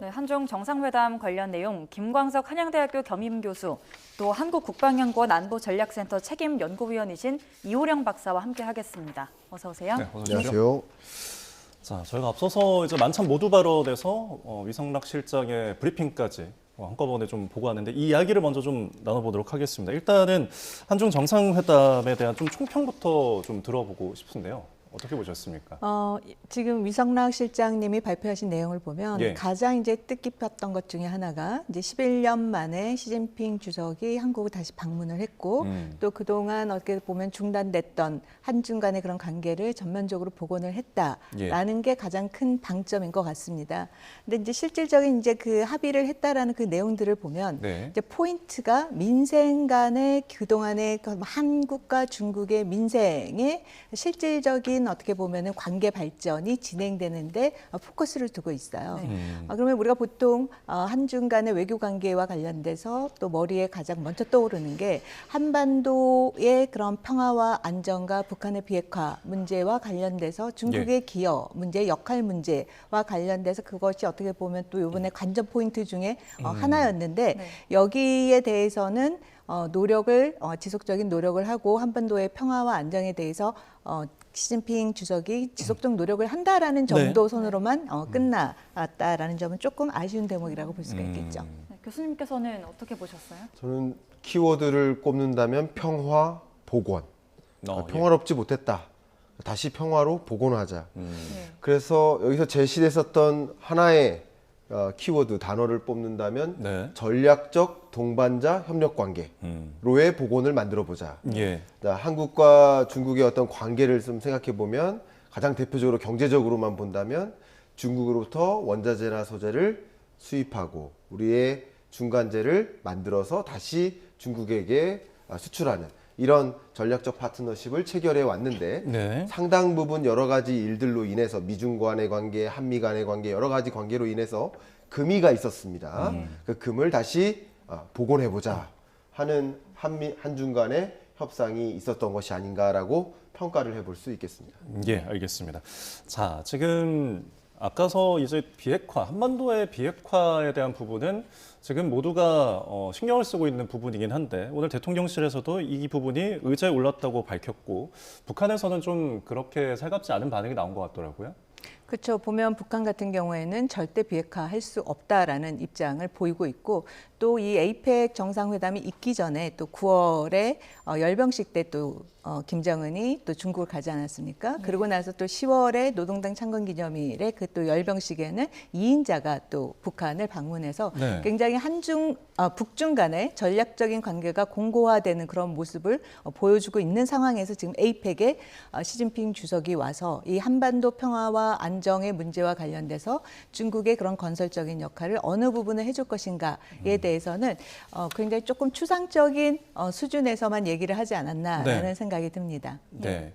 네, 한중 정상회담 관련 내용 김광석 한양대학교 겸임교수 또 한국국방연구원 안보전략센터 책임연구위원이신 이호령 박사와 함께하겠습니다. 어서 오세요. 네, 어서 오십시오. 안녕하세요. 자, 저희가 앞서서 이제 만찬 모두 발언에서 위성락 실장의 브리핑까지 한꺼번에 좀 보고 왔는데 이 이야기를 먼저 좀 나눠보도록 하겠습니다. 일단은 한중 정상회담에 대한 좀 총평부터 좀 들어보고 싶은데요. 어떻게 보셨습니까? 지금 위성락 실장님이 발표하신 내용을 보면 예. 가장 이제 뜻깊었던 것 중에 하나가 이제 11년 만에 시진핑 주석이 한국을 다시 방문을 했고 또 그동안 어떻게 보면 중단됐던 한중 간의 그런 관계를 전면적으로 복원을 했다라는 게 가장 큰 방점인 것 같습니다. 근데 이제 실질적인 이제 그 합의를 했다라는 그 내용들을 보면 네. 이제 포인트가 민생 간의 그동안의 그 한국과 중국의 민생의 실질적인 어떻게 보면은 관계 발전이 진행되는데 포커스를 두고 있어요. 그러면 우리가 보통 한중 간의 외교 관계와 관련돼서 또 머리에 가장 먼저 떠오르는 게 한반도의 그런 평화와 안정과 북한의 비핵화 문제와 관련돼서 중국의 기여 문제, 역할 문제와 관련돼서 그것이 어떻게 보면 또 이번에 관전 포인트 중에 하나였는데 네. 여기에 대해서는 노력을 지속적인 노력을 하고 한반도의 평화와 안정에 대해서 시진핑 주석이 지속적 노력을 한다라는 정도 선으로만 끝났다라는 점은 조금 아쉬운 대목이라고 볼 수가 있겠죠. 네, 교수님께서는 어떻게 보셨어요? 저는 키워드를 꼽는다면 평화, 복원. 평화롭지 못했다. 다시 평화로 복원하자. 네. 그래서 여기서 제시됐었던 하나의 키워드 단어를 뽑는다면 네. 전략적 동반자 협력 관계로의 복원을 만들어 보자. 예. 한국과 중국의 어떤 관계를 좀 생각해 보면 가장 대표적으로 경제적으로만 본다면 중국으로부터 원자재나 소재를 수입하고 우리의 중간재를 만들어서 다시 중국에게 수출하는 이런 전략적 파트너십을 체결해 왔는데 네. 상당 부분 여러 가지 일들로 인해서 미중 간의 관계, 한미 간의 관계 여러 가지 관계로 인해서 금이가 있었습니다. 그 금을 다시 복원해 보자 하는 한중 간의 협상이 있었던 것이 아닌가라고 평가를 해볼 수 있겠습니다. 예, 알겠습니다. 자, 지금 아까서 이제 비핵화, 한반도의 비핵화에 대한 부분은 지금 모두가 신경을 쓰고 있는 부분이긴 한데 오늘 대통령실에서도 이 부분이 의제에 올랐다고 밝혔고 북한에서는 좀 그렇게 살갑지 않은 반응이 나온 것 같더라고요. 그렇죠. 보면 북한 같은 경우에는 절대 비핵화할 수 없다라는 입장을 보이고 있고 또 이 에이펙 정상회담이 있기 전에 또 9월에 열병식 때 또 김정은이 또 중국을 가지 않았습니까? 그러고 나서 또 10월에 노동당 창건기념일에 그 또 열병식에는 이인자가 또 북한을 방문해서 네. 굉장히 북중 간의 전략적인 관계가 공고화되는 그런 모습을 보여주고 있는 상황에서 지금 에이펙에 시진핑 주석이 와서 이 한반도 평화와 안정의 문제와 관련돼서 중국의 그런 건설적인 역할을 어느 부분을 해줄 것인가에 대해서는 굉장히 조금 추상적인 수준에서만 얘기를 하지 않았나라는 생각이 듭니다. 네.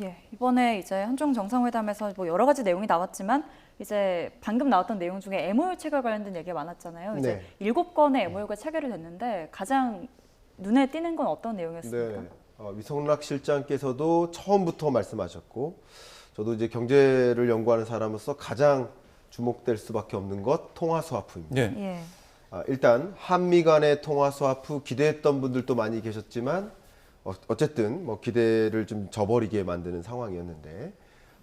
예, 이번에 이제 한중 정상회담에서 뭐 여러 가지 내용이 나왔지만 이제 방금 나왔던 내용 중에 MOU 체결 관련된 얘기가 많았잖아요. 이제 네. 7건의 MOU가 체결이 됐는데 가장 눈에 띄는 건 어떤 내용이었습니까? 네, 위성락 실장께서도 처음부터 말씀하셨고 저도 이제 경제를 연구하는 사람으로서 가장 주목될 수밖에 없는 것 통화 스와프입니다. 예. 예. 일단 한미 간의 통화 스와프 기대했던 분들도 많이 계셨지만 어쨌든 뭐 기대를 좀 저버리게 만드는 상황이었는데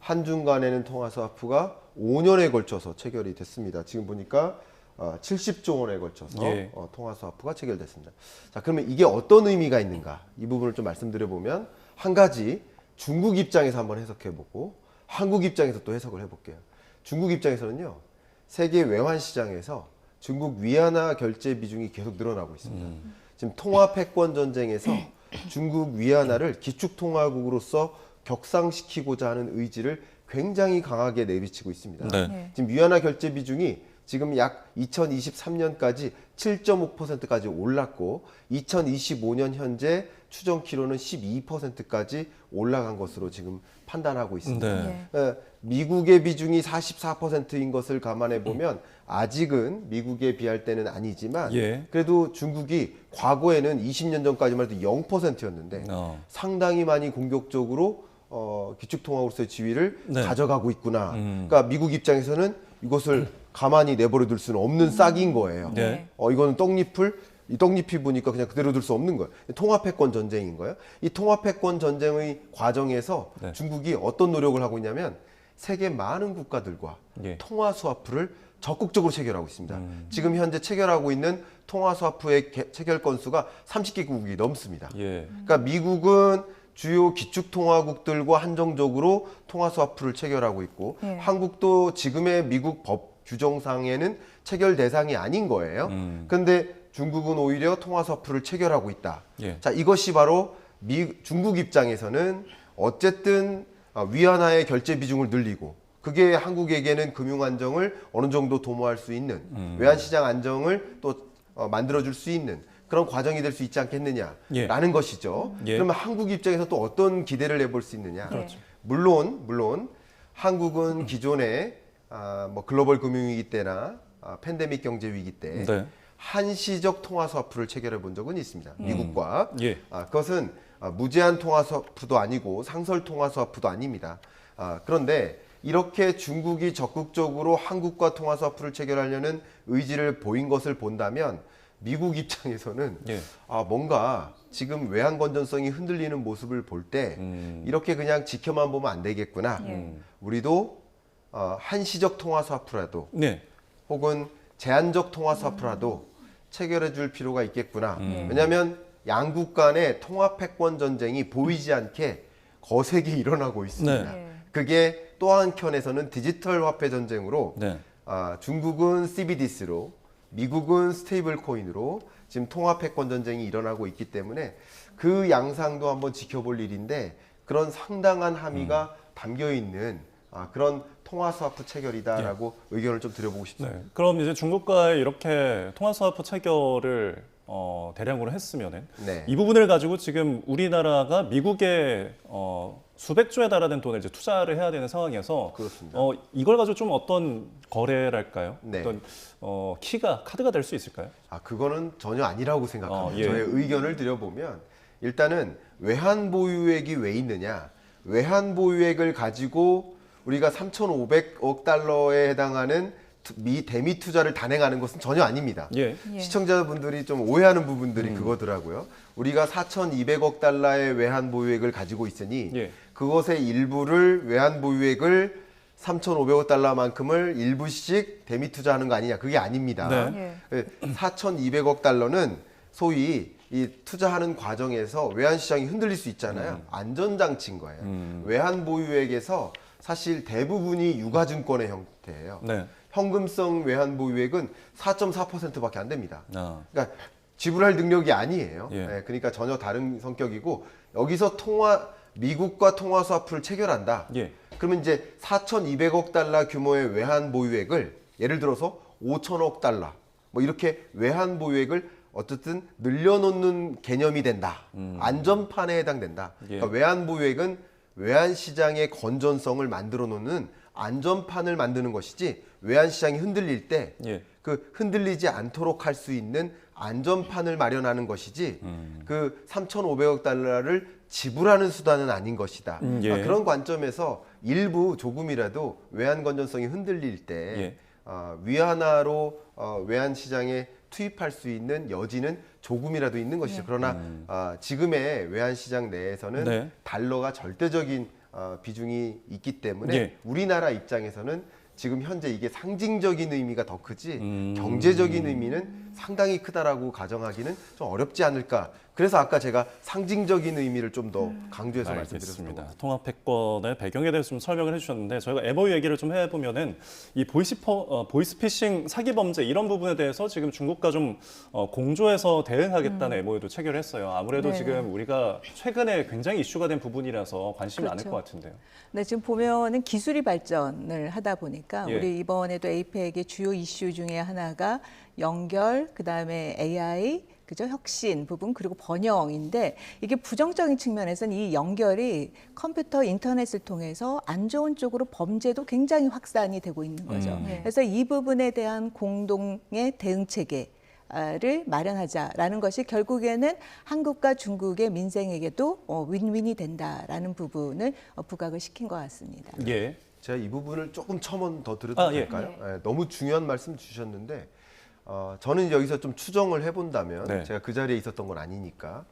한중 간에는 통화 스와프가 5년에 걸쳐서 체결이 됐습니다. 지금 보니까 70조 원에 걸쳐서 예. 통화 스와프가 체결됐습니다. 자, 그러면 이게 어떤 의미가 있는가? 이 부분을 좀 말씀드려 보면 한 가지 중국 입장에서 한번 해석해 보고 한국 입장에서 또 해석을 해 볼게요. 중국 입장에서는요. 세계 외환 시장에서 중국 위안화 결제 비중이 계속 늘어나고 있습니다. 지금 통화 패권 전쟁에서 중국 위안화를 기축통화국으로서 격상시키고자 하는 의지를 굉장히 강하게 내비치고 있습니다. 네. 지금 위안화 결제 비중이 지금 약 2023년까지 7.5%까지 올랐고 2025년 현재 추정키로는 12%까지 올라간 것으로 지금 판단하고 있습니다. 네. 미국의 비중이 44%인 것을 감안해 보면 아직은 미국에 비할 때는 아니지만 예. 그래도 중국이 과거에는 20년 전까지만 해도 0%였는데 상당히 많이 공격적으로 기축통화국로서의 지위를 네. 가져가고 있구나. 그러니까 미국 입장에서는 이것을 가만히 내버려 둘 수는 없는 싹인 거예요. 네. 이거는 이 떡잎이 보니까 그냥 그대로 둘 수 없는 거예요. 통합해권 전쟁인 거예요. 이 통합해권 전쟁의 과정에서 네. 중국이 어떤 노력을 하고 있냐면 세계 많은 국가들과 예. 통화 스와프를 적극적으로 체결하고 있습니다. 지금 현재 체결하고 있는 통화 스와프의 체결 건수가 30개국이 넘습니다. 예. 그러니까 미국은 주요 기축통화국들과 한정적으로 통화 스와프를 체결하고 있고 예. 한국도 지금의 미국 법 규정상에는 체결 대상이 아닌 거예요. 그런데 중국은 오히려 통화 스와프를 체결하고 있다. 예. 자, 이것이 바로 중국 입장에서는 어쨌든 위안화의 결제 비중을 늘리고 그게 한국에게는 금융 안정을 어느 정도 도모할 수 있는 외환 시장 안정을 또 만들어줄 수 있는 그런 과정이 될 수 있지 않겠느냐라는 것이죠. 예. 그러면 한국 입장에서 또 어떤 기대를 해볼 수 있느냐? 그렇죠. 물론 한국은 기존에 뭐 글로벌 금융위기 때나 팬데믹 경제 위기 때 네. 한시적 통화 스와프를 체결해 본 적은 있습니다. 미국과. 예. 그것은 무제한 통화 스와프도 아니고 상설 통화 스와프도 아닙니다. 그런데 이렇게 중국이 적극적으로 한국과 통화 스와프를 체결하려는 의지를 보인 것을 본다면 미국 입장에서는 예. 뭔가 지금 외환 건전성이 흔들리는 모습을 볼 때 이렇게 그냥 지켜만 보면 안 되겠구나. 예. 우리도 한시적 통화 스와프라도 네. 혹은 제한적 통화 스와프라도 체결해 줄 필요가 있겠구나. 왜냐하면 양국 간의 통화 패권 전쟁이 보이지 않게 거세게 일어나고 있습니다. 네. 그게 또 한켠에서는 디지털 화폐 전쟁으로 네. 중국은 CBDC로 미국은 스테이블 코인으로 지금 통화 패권 전쟁이 일어나고 있기 때문에 그 양상도 한번 지켜볼 일인데 그런 상당한 함의가 담겨 있는 그런 통화 스와프 체결이다라고 의견을 좀 드려보고 싶습니다. 네. 그럼 이제 중국과의 이렇게 통화 스와프 체결을 대량으로 했으면은 네. 이 부분을 가지고 지금 우리나라가 미국에 수백조에 달하는 돈을 이제 투자를 해야 되는 상황에서 그렇습니다. 이걸 가지고 좀 어떤 거래랄까요? 네. 어떤 카드가 될 수 있을까요? 그거는 전혀 아니라고 생각합니다. 예. 저의 의견을 드려보면 일단은 외환 보유액이 왜 있느냐? 외환 보유액을 가지고 우리가 3,500억 달러에 해당하는 대미 투자를 단행하는 것은 전혀 아닙니다. 예. 예. 시청자분들이 좀 오해하는 부분들이 그거더라고요. 우리가 4,200억 달러의 외환 보유액을 가지고 있으니 예. 그것의 일부를 외환 보유액을 3,500억 달러만큼을 일부씩 대미 투자하는 거 아니냐? 그게 아닙니다. 네. 예. 4,200억 달러는 소위 이 투자하는 과정에서 외환 시장이 흔들릴 수 있잖아요. 안전장치인 거예요. 외환 보유액에서 사실 대부분이 유가증권의 형태예요. 네. 현금성 외환 보유액은 4.4%밖에 안 됩니다. 그러니까 지불할 능력이 아니에요. 예. 네, 그러니까 전혀 다른 성격이고 여기서 미국과 통화 스와프를 체결한다. 예. 그러면 이제 4,200억 달러 규모의 외환 보유액을 예를 들어서 5천억 달러 뭐 이렇게 외환 보유액을 어쨌든 늘려놓는 개념이 된다. 안전판에 해당된다. 예. 그러니까 외환 보유액은 외환 시장의 건전성을 만들어 놓는 안전판을 만드는 것이지 외환 시장이 흔들릴 때 예. 그 흔들리지 않도록 할 수 있는 안전판을 마련하는 것이지 그 3,500억 달러를 지불하는 수단은 아닌 것이다. 예. 그런 관점에서 일부 조금이라도 외환 건전성이 흔들릴 때 예. 위안화로 외환 시장에 투입할 수 있는 여지는 조금이라도 있는 것이죠. 그러나 지금의 외환 시장 내에서는 네. 달러가 절대적인 비중이 있기 때문에 예. 우리나라 입장에서는 지금 현재 이게 상징적인 의미가 더 크지 경제적인 의미는 상당히 크다라고 가정하기는 좀 어렵지 않을까. 그래서 아까 제가 상징적인 의미를 좀 더 강조해서 말씀드렸습니다. 알겠습니다. 통합 패권의 배경에 대해서 좀 설명을 해주셨는데 저희가 MOU 얘기를 좀 해보면은 이 보이스피싱 사기 범죄 이런 부분에 대해서 지금 중국과 좀 공조해서 대응하겠다는 MOU도 체결을 했어요. 아무래도 네. 지금 우리가 최근에 굉장히 이슈가 된 부분이라서 관심이 많을 그렇죠. 것 같은데요. 네, 지금 보면은 기술이 발전을 하다 보니까 예. 우리 이번에도 에이펙의 주요 이슈 중에 하나가 연결, 그다음에 AI, 그죠? 혁신 부분 그리고 번영인데 이게 부정적인 측면에서는 이 연결이 컴퓨터 인터넷을 통해서 안 좋은 쪽으로 범죄도 굉장히 확산이 되고 있는 거죠. 네. 그래서 이 부분에 대한 공동의 대응 체계 를 마련하자라는 것이 결국에는 한국과 중국의 민생에게도 윈윈이 된다라는 부분을 부각을 시킨 것 같습니다. 예. 제가 이 부분을 조금 첨언 더 드려도 아, 예. 될까요? 예, 너무 중요한 말씀 주셨는데 저는 여기서 좀 추정을 해본다면 네. 제가 그 자리에 있었던 건 아니니까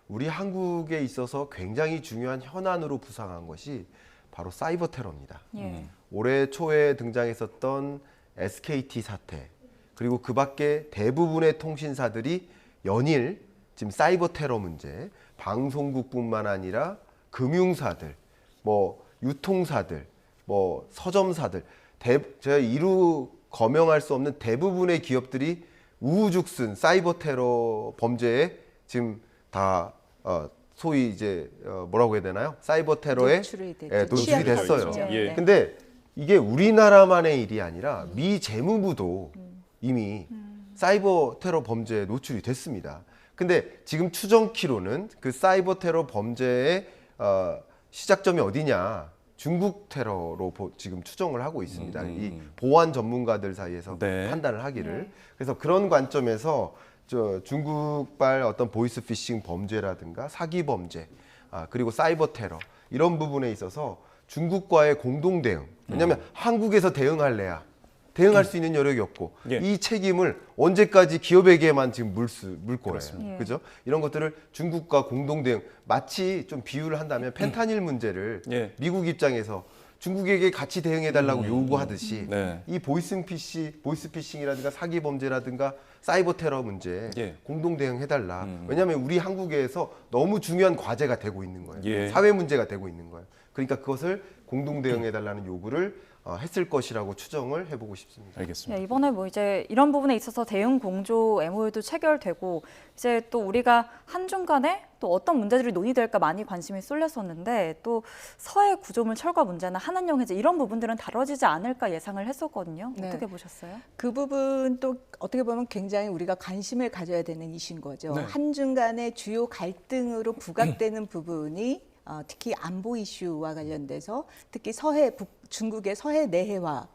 우리 한국에 있어서 굉장히 중요한 현안으로 부상한 것이 바로 사이버 테러입니다. 예. 올해 초에 등장했었던 SKT 사태 그리고 그 밖에 대부분의 통신사들이 연일 지금 사이버 테러 문제, 방송국뿐만 아니라 금융사들, 뭐 유통사들, 뭐 서점사들, 제가 이루 거명할 수 없는 대부분의 기업들이 우후죽순 사이버 테러 범죄에 지금 다 소위 이제 뭐라고 해야 되나요? 사이버 테러에 노출이 됐죠. 예, 노출이 취약이 됐어요. 됐죠. 예. 네. 근데 이게 우리나라만의 일이 아니라 미 재무부도 이미 사이버 테러 범죄에 노출이 됐습니다. 근데 지금 추정키로는 그 사이버 테러 범죄의 시작점이 어디냐? 중국 테러로 지금 추정을 하고 있습니다. 이 보안 전문가들 사이에서 네. 판단을 하기를. 그래서 그런 관점에서 중국발 어떤 보이스피싱 범죄라든가 사기 범죄, 그리고 사이버 테러 이런 부분에 있어서 중국과의 공동 대응. 왜냐하면 한국에서 대응할래야 대응할 수 있는 여력이 없고 예. 이 책임을 언제까지 기업에게만 지금 물 거예요. 그렇습니다. 그죠? 이런 것들을 중국과 공동 대응 마치 좀 비유를 한다면 펜타닐 문제를 예. 미국 입장에서 중국에게 같이 대응해달라고 요구하듯이 네. 이 보이스피싱이라든가 사기 범죄라든가 사이버 테러 문제 예. 공동 대응해달라. 왜냐하면 우리 한국에서 너무 중요한 과제가 되고 있는 거예요. 예. 사회 문제가 되고 있는 거예요. 그러니까 그것을 공동 대응해달라는 요구를 했을 것이라고 추정을 해보고 싶습니다. 알겠습니다. 네, 이번에 뭐 이제 이런 부분에 있어서 대응 공조 MOU도 체결되고 이제 또 우리가 한중 간에 또 어떤 문제들이 논의될까 많이 관심이 쏠렸었는데 또 서해 구조물 철거 문제나 한한령 해제 이런 부분들은 다뤄지지 않을까 예상을 했었거든요. 네. 어떻게 보셨어요? 그 부분 또 어떻게 보면 굉장히 우리가 관심을 가져야 되는 이슈인 거죠. 네. 한중 간의 주요 갈등으로 부각되는 부분이 특히 안보 이슈와 관련돼서 특히 중국의 서해 내해와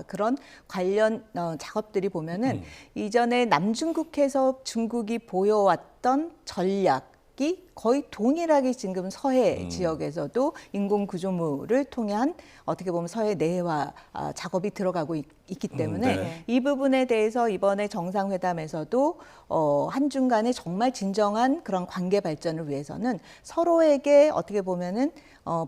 그런 관련 작업들이 보면은 이전에 남중국해에서 중국이 보여왔던 전략이 거의 동일하게 지금 서해 지역에서도 인공 구조물을 통한 어떻게 보면 서해 내해와 작업이 들어가고 있기 때문에 네. 이 부분에 대해서 이번에 정상회담에서도 한중 간의 정말 진정한 그런 관계 발전을 위해서는 서로에게 어떻게 보면은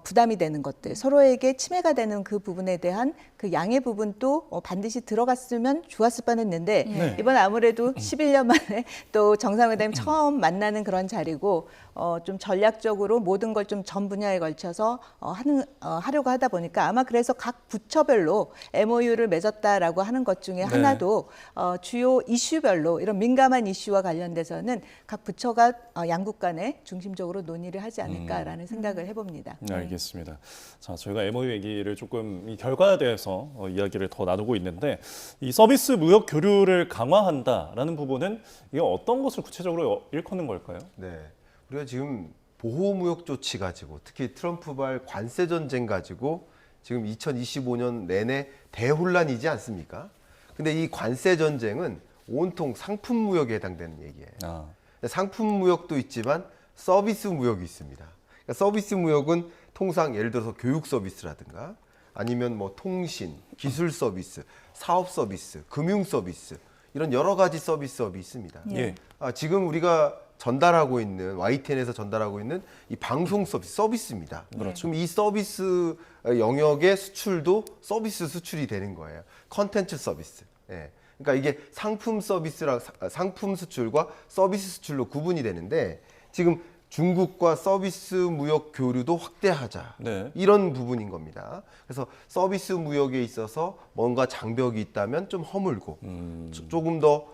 부담이 되는 것들, 서로에게 침해가 되는 그 부분에 대한 그 양해 부분도 반드시 들어갔으면 좋았을 뻔했는데 네. 이번 아무래도 11년 만에 또 정상회담이 처음 만나는 그런 자리고 좀 전략적으로 모든 걸 좀 전 분야에 걸쳐서 하려고 하다 보니까 아마 그래서 각 부처별로 MOU를 맺었다라고 하는 것 중에 하나도 주요 이슈별로 이런 민감한 이슈와 관련돼서는 각 부처가 양국 간에 중심적으로 논의를 하지 않을까라는 생각을 해봅니다. 네, 알겠습니다. 자, 저희가 MOU 얘기를 조금 이 결과에 대해서 이야기를 더 나누고 있는데 이 서비스 무역 교류를 강화한다라는 부분은 이게 어떤 것을 구체적으로 일컫는 걸까요? 네, 우리가 지금 보호무역 조치 가지고 특히 트럼프발 관세 전쟁 가지고 지금 2025년 내내 대혼란이지 않습니까? 근데 이 관세 전쟁은 온통 상품 무역에 해당되는 얘기예요. 상품 무역도 있지만 서비스 무역이 있습니다. 그러니까 서비스 무역은 통상 예를 들어서 교육 서비스라든가 아니면 뭐 통신, 기술 서비스, 사업 서비스, 금융 서비스 이런 여러 가지 서비스업이 있습니다. 예. 지금 우리가 전달하고 있는 YTN에서 전달하고 있는 이 방송 서비스입니다. 그렇죠. 그럼 이 서비스 영역의 수출도 서비스 수출이 되는 거예요. 컨텐츠 서비스. 예. 그러니까 이게 상품 수출과 서비스 수출로 구분이 되는데 지금 중국과 서비스 무역 교류도 확대하자. 네. 이런 부분인 겁니다. 그래서 서비스 무역에 있어서 뭔가 장벽이 있다면 좀 허물고 조금 더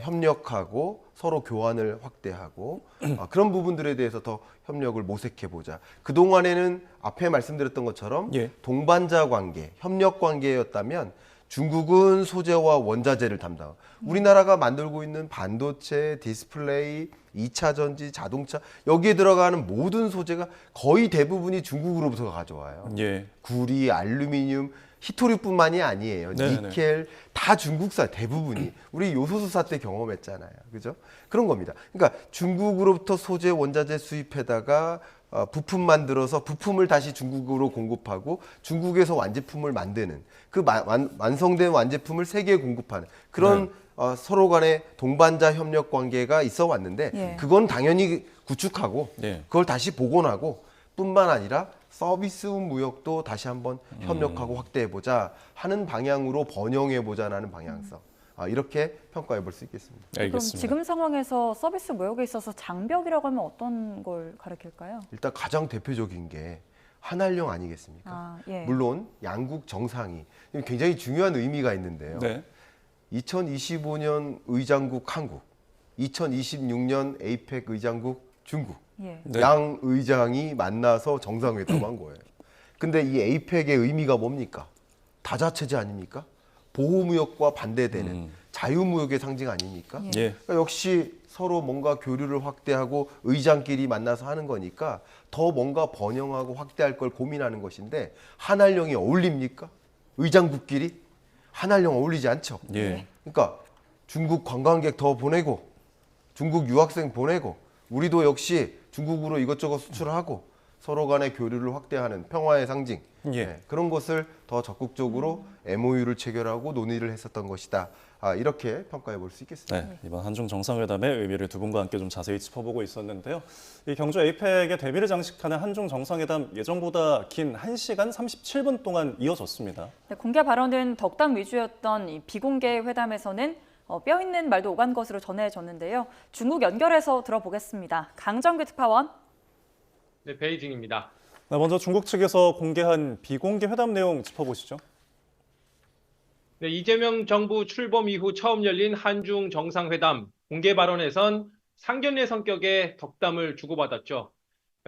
협력하고 서로 교환을 확대하고 그런 부분들에 대해서 더 협력을 모색해보자. 그동안에는 앞에 말씀드렸던 것처럼 예. 동반자 관계, 협력 관계였다면 중국은 소재와 원자재를 담당. 우리나라가 만들고 있는 반도체, 디스플레이, 2차 전지, 자동차 여기에 들어가는 모든 소재가 거의 대부분이 중국으로부터 가져와요. 예. 구리, 알루미늄, 히토류뿐만이 아니에요. 네네. 니켈 다 중국산 대부분이 우리 요소수 사태 경험했잖아요. 그죠? 그런 겁니다. 그러니까 중국으로부터 소재 원자재 수입해다가 부품 만들어서 부품을 다시 중국으로 공급하고 중국에서 완제품을 만드는 그 완성된 완제품을 세계에 공급하는 그런 서로 간의 동반자 협력 관계가 있어 왔는데 예. 그건 당연히 구축하고 예. 그걸 다시 복원하고 뿐만 아니라 서비스 무역도 다시 한번 협력하고 확대해보자 하는 방향으로 번영해보자라는 방향성. 이렇게 평가해 볼 수 있겠습니다. 그럼 알겠습니다. 지금 상황에서 서비스 무역에 있어서 장벽이라고 하면 어떤 걸 가리킬까요? 일단 가장 대표적인 게 한한령 아니겠습니까? 예. 물론 양국 정상이 굉장히 중요한 의미가 있는데요. 네. 2025년 의장국 한국, 2026년 에이펙 의장국 중국. 예. 네. 양 의장이 만나서 정상회담한 거예요. 근데 이 에이펙의 의미가 뭡니까? 다자체제 아닙니까? 보호무역과 반대되는 자유무역의 상징 아닙니까? 예. 그러니까 역시 서로 뭔가 교류를 확대하고 의장끼리 만나서 하는 거니까 더 뭔가 번영하고 확대할 걸 고민하는 것인데 한한령이 어울립니까? 의장국끼리? 한한령 어울리지 않죠. 예. 그러니까 중국 관광객 더 보내고 중국 유학생 보내고 우리도 역시 중국으로 이것저것 수출하고 서로 간의 교류를 확대하는 평화의 상징 예. 그런 것을 더 적극적으로 MOU를 체결하고 논의를 했었던 것이다. 이렇게 평가해 볼 수 있겠습니다. 네, 이번 한중 정상회담의 의미를 두 분과 함께 좀 자세히 짚어보고 있었는데요. 이 경주 에이펙의 대미를 장식하는 한중 정상회담 예정보다 긴 1시간 37분 동안 이어졌습니다. 네, 공개 발언은 덕담 위주였던 이 비공개 회담에서는 뼈 있는 말도 오간 것으로 전해졌는데요. 중국 연결해서 들어보겠습니다. 강정규 특파원. 네, 베이징입니다. 네, 먼저 중국 측에서 공개한 비공개 회담 내용 짚어보시죠. 네, 이재명 정부 출범 이후 처음 열린 한중 정상회담 공개 발언에선 상견례 성격의 덕담을 주고받았죠.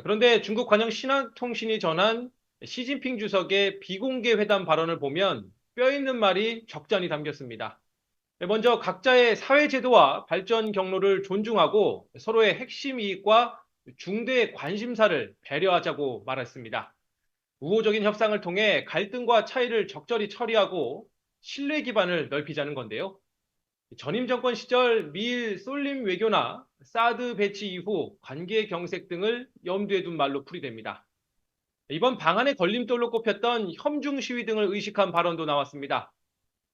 그런데 중국 관영 신화통신이 전한 시진핑 주석의 비공개 회담 발언을 보면 뼈 있는 말이 적잖이 담겼습니다. 네, 먼저 각자의 사회제도와 발전 경로를 존중하고 서로의 핵심 이익과 중대 관심사를 배려하자고 말했습니다. 우호적인 협상을 통해 갈등과 차이를 적절히 처리하고 신뢰 기반을 넓히자는 건데요. 전임 정권 시절 미일 쏠림 외교나 사드 배치 이후 관계 경색 등을 염두에 둔 말로 풀이됩니다. 이번 방안의 걸림돌로 꼽혔던 협중 시위 등을 의식한 발언도 나왔습니다.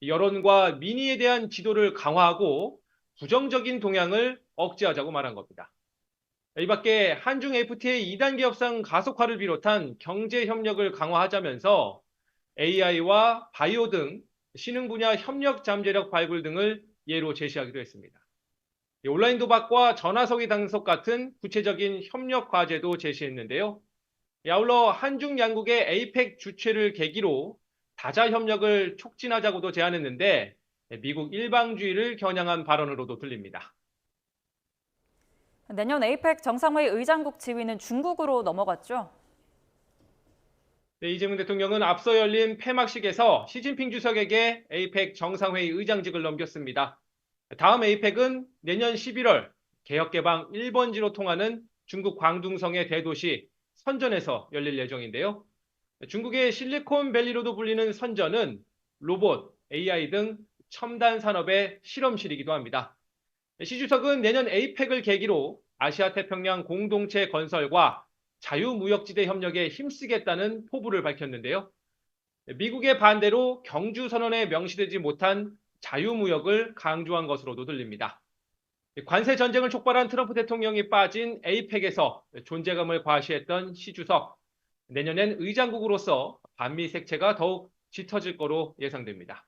여론과 민의에 대한 지도를 강화하고 부정적인 동향을 억제하자고 말한 겁니다. 이 밖에 한중 FTA 2단계 협상 가속화를 비롯한 경제 협력을 강화하자면서 AI와 바이오 등 신흥 분야 협력 잠재력 발굴 등을 예로 제시하기도 했습니다. 온라인 도박과 전화서기 단속 같은 구체적인 협력 과제도 제시했는데요. 아울러 한중 양국의 에이펙 주최를 계기로 다자 협력을 촉진하자고도 제안했는데 미국 일방주의를 겨냥한 발언으로도 들립니다. 내년 에이펙 정상회의 의장국 지위는 중국으로 넘어갔죠. 네, 이재명 대통령은 앞서 열린 폐막식에서 시진핑 주석에게 에이펙 정상회의 의장직을 넘겼습니다. 다음 에이펙은 내년 11월 개혁개방 1번지로 통하는 중국 광둥성의 대도시 선전에서 열릴 예정인데요. 중국의 실리콘밸리로도 불리는 선전은 로봇, AI 등 첨단 산업의 실험실이기도 합니다. 시 주석은 내년 에이펙을 계기로 아시아 태평양 공동체 건설과 자유무역지대 협력에 힘쓰겠다는 포부를 밝혔는데요. 미국의 반대로 경주선언에 명시되지 못한 자유무역을 강조한 것으로도 들립니다. 관세 전쟁을 촉발한 트럼프 대통령이 빠진 에이펙에서 존재감을 과시했던 시 주석, 내년엔 의장국으로서 반미 색채가 더욱 짙어질 거로 예상됩니다.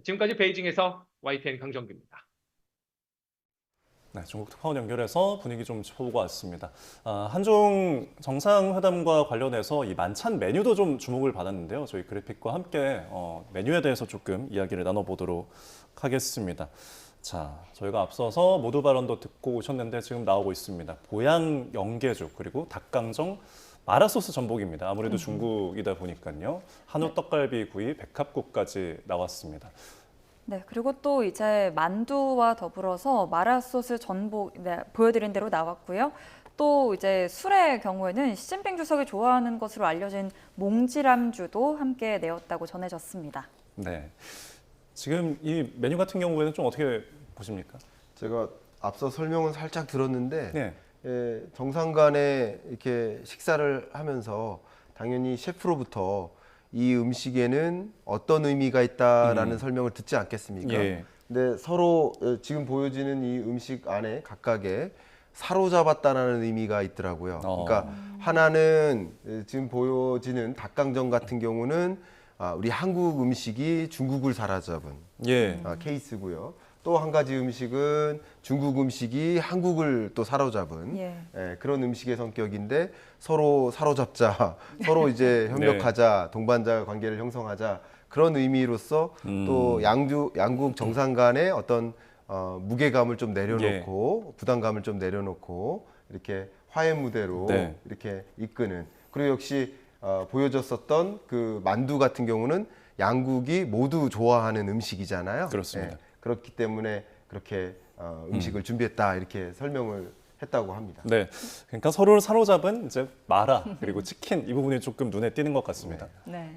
지금까지 베이징에서 YTN 강정규입니다. 네, 중국 특파원 연결해서 분위기 좀 짚어보고 왔습니다. 한중 정상회담과 관련해서 이 만찬 메뉴도 좀 주목을 받았는데요. 저희 그래픽과 함께 메뉴에 대해서 조금 이야기를 나눠보도록 하겠습니다. 자, 저희가 앞서서 모두 발언도 듣고 오셨는데 지금 나오고 있습니다. 보양 영계죽 그리고 닭강정 마라소스 전복입니다. 아무래도 중국이다 보니까요. 한우 떡갈비 구이 백합국까지 나왔습니다. 네, 그리고 또 이제 만두와 더불어서 마라소스 전복 보여드린 대로 나왔고요. 또 이제 술의 경우에는 시진핑 주석이 좋아하는 것으로 알려진 몽지람주도 함께 내었다고 전해졌습니다. 네, 지금 이 메뉴 같은 경우에는 좀 어떻게 보십니까? 제가 앞서 설명은 살짝 들었는데 네. 정상 간에 이렇게 식사를 하면서 당연히 셰프로부터 이 음식에는 어떤 의미가 있다라는 설명을 듣지 않겠습니까? 예. 근데 서로 지금 보여지는 이 음식 안에 각각에 사로잡았다라는 의미가 있더라고요. 그러니까 하나는 지금 보여지는 닭강정 같은 경우는 우리 한국 음식이 중국을 사로잡은 예. 케이스고요. 또 한 가지 음식은 중국 음식이 한국을 또 사로잡은 예. 그런 음식의 성격인데 서로 사로잡자, 서로 이제 협력하자, 동반자 관계를 형성하자 그런 의미로서 또 양국 정상 간의 어떤 무게감을 좀 내려놓고 부담감을 좀 내려놓고 이렇게 화해 무대로 네. 이렇게 이끄는 그리고 역시 보여줬었던 그 만두 같은 경우는 양국이 모두 좋아하는 음식이잖아요. 그렇습니다. 그렇기 때문에 그렇게 음식을 준비했다 이렇게 설명을 했다고 합니다. 네. 그러니까 서로를 사로잡은 이제 마라 그리고 치킨 이 부분이 조금 눈에 띄는 것 같습니다. 네.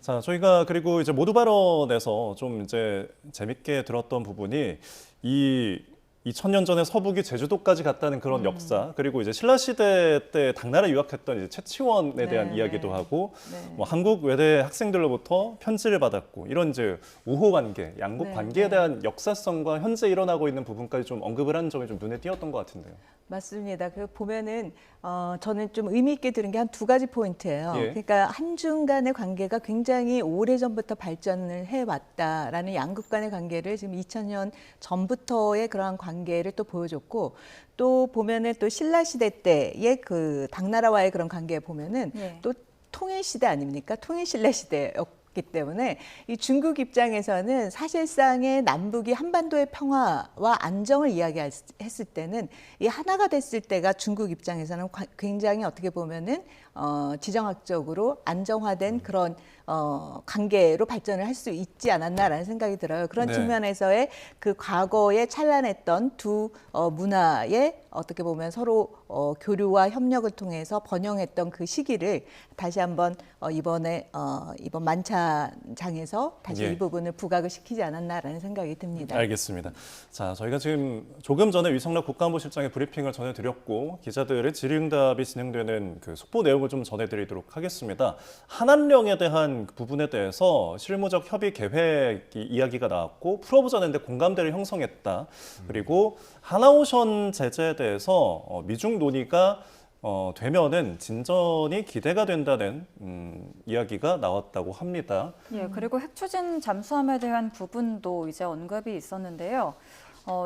자, 저희가 그리고 이제 모두 발언에서 좀 이제 재밌게 들었던 부분이 이 2000년 전에 서북이 제주도까지 갔다는 그런 역사, 그리고 이제 신라 시대 때 당나라 유학했던 이제 채치원에 대한 네. 이야기도 하고, 네. 뭐 한국 외대 학생들로부터 편지를 받았고 이런 이제 우호 관계, 양국 네. 관계에 네. 대한 역사성과 현재 일어나고 있는 부분까지 좀 언급을 한 점이 좀 눈에 띄었던 것 같은데요. 맞습니다. 그 보면은 저는 좀 의미 있게 들은 게 한 두 가지 포인트예요. 예. 그러니까 한중 간의 관계가 굉장히 오래전부터 발전을 해왔다라는 양국 간의 관계를 지금 2000년 전부터의 그러한 관계를 또 보여줬고 또 보면은 또 신라 시대 때의 그 당나라와의 그런 관계에 보면은 예. 또 통일 시대 아닙니까? 통일 신라 시대였기 때문에 이 중국 입장에서는 사실상의 남북이 한반도의 평화와 안정을 이야기했을 때는 이 하나가 됐을 때가 중국 입장에서는 굉장히 어떻게 보면은 지정학적으로 안정화된 그런 관계로 발전을 할 수 있지 않았나라는 생각이 들어요. 그런 네. 측면에서의 그 과거에 찬란했던 두 문화의 어떻게 보면 서로 교류와 협력을 통해서 번영했던 그 시기를 다시 한번 이번 만찬장에서 다시 예. 이 부분을 부각을 시키지 않았나라는 생각이 듭니다. 알겠습니다. 자, 저희가 지금 조금 전에 위성락 국가안보실장의 브리핑을 전해드렸고 기자들의 질의응답이 진행되는 그 속보 내용을 좀 전해드리도록 하겠습니다. 한안령에 대한 그 부분에 대해서 실무적 협의 계획 이야기가 나왔고 풀어보자는데 공감대를 형성했다. 그리고 하나오션 제재에 대해서 미중 논의가 되면은 진전이 기대가 된다는 이야기가 나왔다고 합니다. 예, 그리고 핵 추진 잠수함에 대한 부분도 이제 언급이 있었는데요.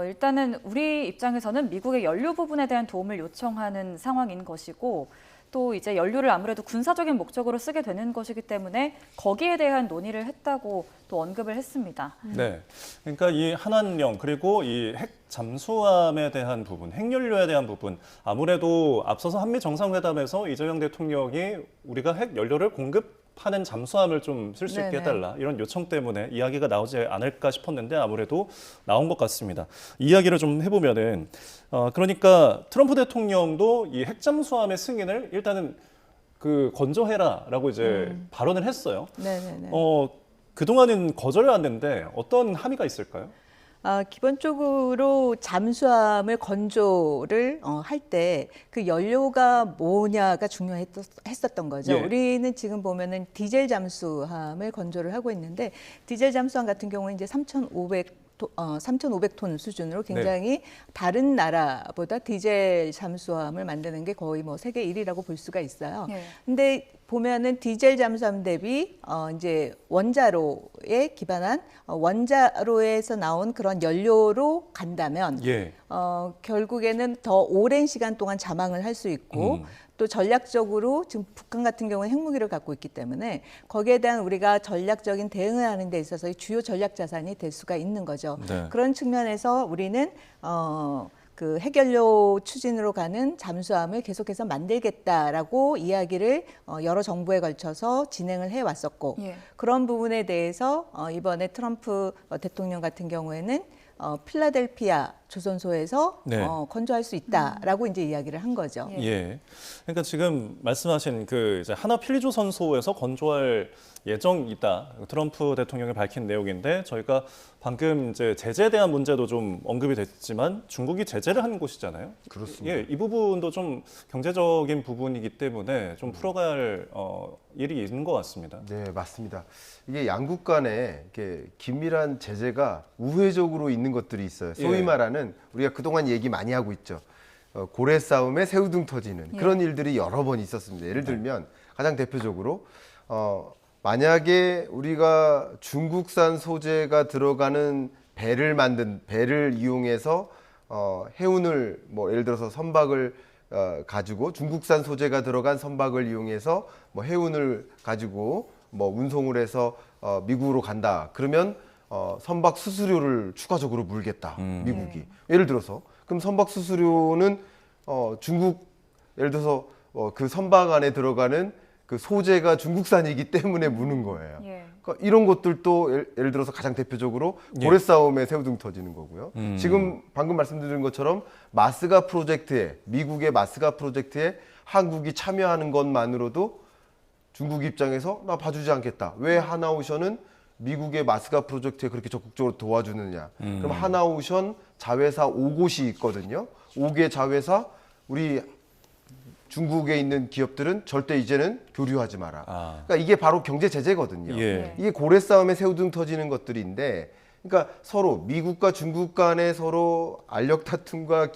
일단은 우리 입장에서는 미국의 연료 부분에 대한 도움을 요청하는 상황인 것이고 또 이제 연료를 아무래도 군사적인 목적으로 쓰게 되는 것이기 때문에 거기에 대한 논의를 했다고 또 언급을 했습니다. 네, 그러니까 이 한안령 그리고 이 핵 잠수함에 대한 부분, 핵연료에 대한 부분 아무래도 앞서서 한미 정상회담에서 이재명 대통령이 우리가 핵 연료를 공급하는 잠수함을 좀 쓸 수 있게 네네. 해달라 이런 요청 때문에 이야기가 나오지 않을까 싶었는데 아무래도 나온 것 같습니다. 이야기를 좀 해보면은 그러니까 트럼프 대통령도 이 핵 잠수함의 승인을 일단은 그 건조해라라고 이제 발언을 했어요. 네네네. 그동안은 거절해왔는데 어떤 함의가 있을까요? 기본적으로 잠수함을 건조를 할 때 그 연료가 뭐냐가 중요했었던 거죠. 예. 우리는 지금 보면은 디젤 잠수함을 건조를 하고 있는데 디젤 잠수함 같은 경우는 이제 3,500톤 수준으로 굉장히 다른 나라보다 디젤 잠수함을 만드는 게 거의 뭐 세계 1위라고 볼 수가 있어요. 예. 근데 보면은 디젤 잠수함 대비 이제 원자로에 기반한 원자로에서 나온 그런 연료로 간다면 예. 결국에는 더 오랜 시간 동안 자망을 할 수 있고 또 전략적으로 지금 북한 같은 경우는 핵무기를 갖고 있기 때문에 거기에 대한 우리가 전략적인 대응을 하는 데 있어서 주요 전략 자산이 될 수가 있는 거죠. 네. 그런 측면에서 우리는 그 핵연료 추진으로 가는 잠수함을 계속해서 만들겠다라고 이야기를 여러 정부에 걸쳐서 진행을 해왔었고 예. 그런 부분에 대해서 이번에 트럼프 대통령 같은 경우에는 필라델피아 조선소에서 네. 건조할 수 있다라고 이제 이야기를 한 거죠. 예. 예. 그러니까 지금 말씀하신 그 이제 하나 필리조선소에서 건조할 예정이다. 트럼프 대통령이 밝힌 내용인데 저희가 방금 이제 제재에 대한 문제도 좀 언급이 됐지만 중국이 제재를 한 곳이잖아요. 그렇습니다. 예, 이 부분도 좀 경제적인 부분이기 때문에 좀 풀어가야 할 일이 있는 것 같습니다. 네, 맞습니다. 이게 양국 간에 이렇게 긴밀한 제재가 우회적으로 있는 것들이 있어요. 소위 예. 말하는 우리가 그동안 얘기 많이 하고 있죠. 고래 싸움에 새우등 터지는 그런 일들이 여러 번 있었습니다. 예를 들면 가장 대표적으로 만약에 우리가 중국산 소재가 들어가는 배를 이용해서 해운을 뭐 예를 들어서 선박을 가지고 중국산 소재가 들어간 선박을 이용해서 뭐 해운을 가지고 뭐 운송을 해서 미국으로 간다. 그러면 선박 수수료를 추가적으로 물겠다. 미국이. 예를 들어서 그럼 선박 수수료는 중국 예를 들어서 그 선박 안에 들어가는 그 소재가 중국산이기 때문에 무는 거예요. 예. 그러니까 이런 것들도 예를 들어서 가장 대표적으로 예. 고래 싸움에 새우등 터지는 거고요. 지금 방금 말씀드린 것처럼 마스가 프로젝트에 미국의 마스가 프로젝트에 한국이 참여하는 것만으로도 중국 입장에서 나 봐주지 않겠다. 왜 하나오션은 미국의 마스가 프로젝트에 그렇게 적극적으로 도와주느냐. 그럼 하나오션 자회사 5곳이 있거든요. 5개 자회사 우리 중국에 있는 기업들은 절대 이제는 교류하지 마라. 그러니까 이게 바로 경제 제재거든요. 예. 이게 고래 싸움에 새우등 터지는 것들인데, 그러니까 서로 미국과 중국 간에 서로 알력 다툼과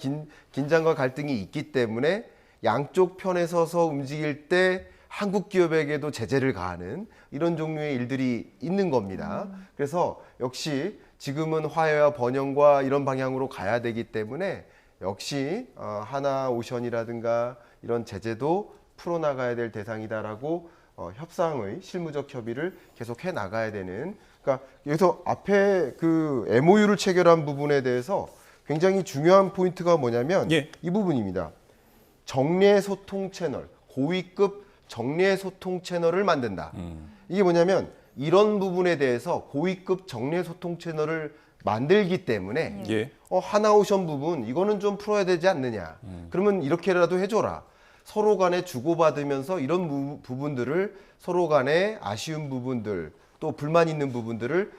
긴장과 갈등이 있기 때문에 양쪽 편에 서서 움직일 때 한국 기업에게도 제재를 가하는 이런 종류의 일들이 있는 겁니다. 그래서 역시 지금은 화해와 번영과 이런 방향으로 가야 되기 때문에 역시 하나오션이라든가 이런 제재도 풀어나가야 될 대상이다라고 협상의 실무적 협의를 계속해 나가야 되는. 그러니까 여기서 앞에 그 MOU를 체결한 부분에 대해서 굉장히 중요한 포인트가 뭐냐면 예. 이 부분입니다. 정례 소통 채널, 고위급 정례 소통 채널을 만든다. 이게 뭐냐면 이런 부분에 대해서 고위급 정례 소통 채널을 만들기 때문에 예. 하나오션 부분 이거는 좀 풀어야 되지 않느냐. 그러면 이렇게라도 해줘라. 서로 간에 주고받으면서 이런 부분들을 서로 간에 아쉬운 부분들 또 불만 있는 부분들을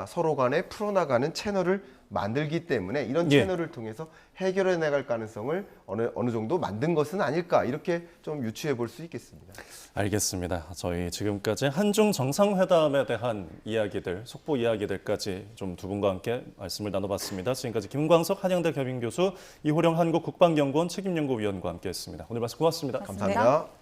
서로 간에 풀어나가는 채널을 만들기 때문에 이런 예. 채널을 통해서 해결해 나갈 가능성을 어느 정도 만든 것은 아닐까 이렇게 좀 유추해 볼 수 있겠습니다. 알겠습니다. 저희 지금까지 한중 정상회담에 대한 이야기들, 속보 이야기들까지 좀 두 분과 함께 말씀을 나눠봤습니다. 지금까지 김광석 한양대 겸임교수, 이호령 한국국방연구원 책임연구위원과 함께했습니다. 오늘 말씀 고맙습니다. 고맙습니다. 감사합니다.